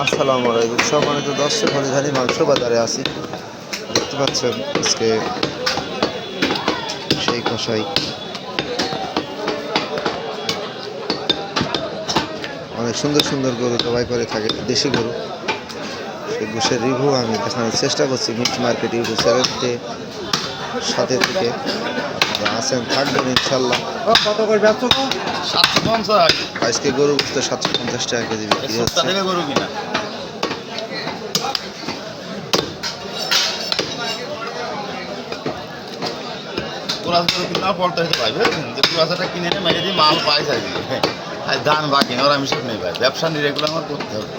আসসালামু আলাইকুম সম্মানিত দর্শক, হলিধারি মাংস বাজারে আছি। দেখতে পাচ্ছেন আজকে সেই কষাই অনেক সুন্দর সুন্দর গরু জবাই করে থাকে, দেশি গরু। সেই গোশের রিভিউ আমি দেখানোর চেষ্টা করছি মিট মার্কেট ইউটিউব চ্যানেলতে। সাথে থেকে আছেন, থাকবেন ইনশাল্লাহ। কত করে ব্যস্ত? 750। আজকে গরু বুঝতে 750 টাকা কেজি বিক্রি হচ্ছে। গরু কিনা কিনে মেরে দিয়ে মাল পাই চাই আর ধান বাকি ওরা আমি সব নেই ভাই, ব্যবসা নিরেগুলো আমার করতে হবে।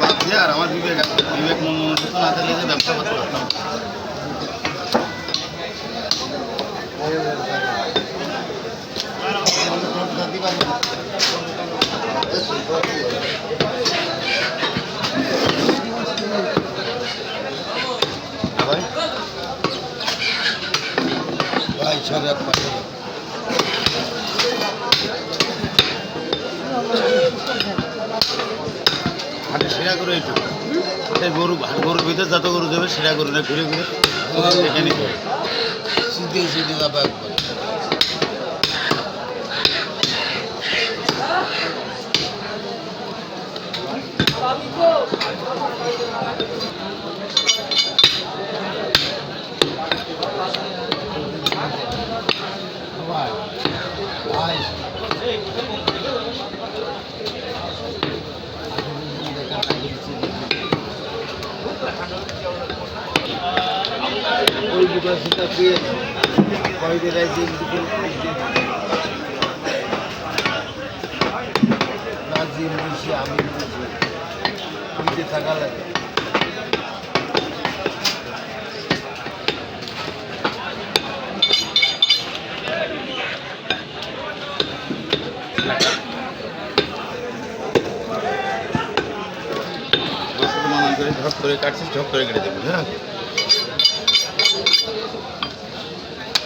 বাদ দিয়ে আর আমার বিবেক মন না থাকলে যে ব্যবসা করতে পারতাম। ভাই সব এক পাশে হাটে সেরা করে একটু হাটে গরুর ভিতরে যত গরু যাবে সেরা গরু না ঘুরে ঘুরে দেখে নিতে হবে। সিধে সিধে যাবে একবার। ওই দুটো সেটা পেয়ে কয়েকদিন রাইজে নাজিম বেশি আমি বেশি থাকা লাগে। ঝপ করে কাটছিস, ঝপ করে কেটে দেবো। হ্যাঁ,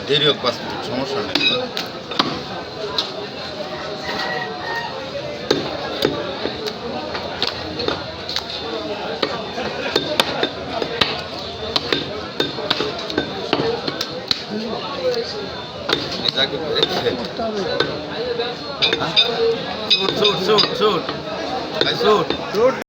দেরি হোক 5 মিনিট, সমস্যা নেই। Shoot shoot shoot shoot shoot.